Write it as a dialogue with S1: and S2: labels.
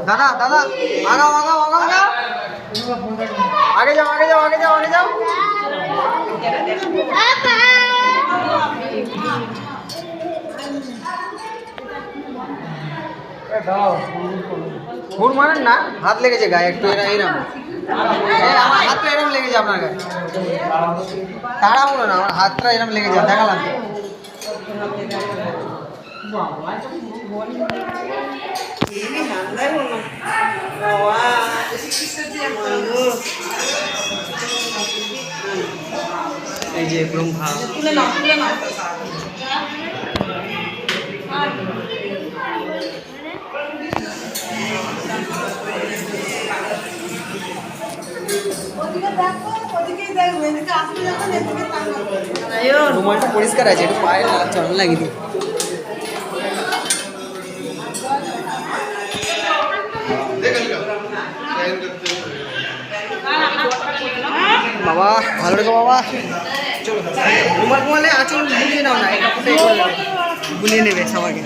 S1: দাদা দাদা আগাও আগাও আগাও আগে যাও আগে যাও আগে যাও আগে যাও ফোন মারেন না হাত লেগেছে গায়ে একটু এরকম আমার হাতটা এরকম লেগেছে আপনার গায়ে তাড়াহুড়ো না আমার হাতটা এরকম লেগেছে দেখালাম এই যে ব্রহ্মা রুমালটা পরিষ্কার আছে একটু পায়ে চরণ লাগিয়ে দিই বাবা ভালো রেখো বাবা চলো রুমাল ঘুমালে আঁচল বুলিয়ে নাও না এই কাপড়টা বুলিয়ে নেবে সবাইকে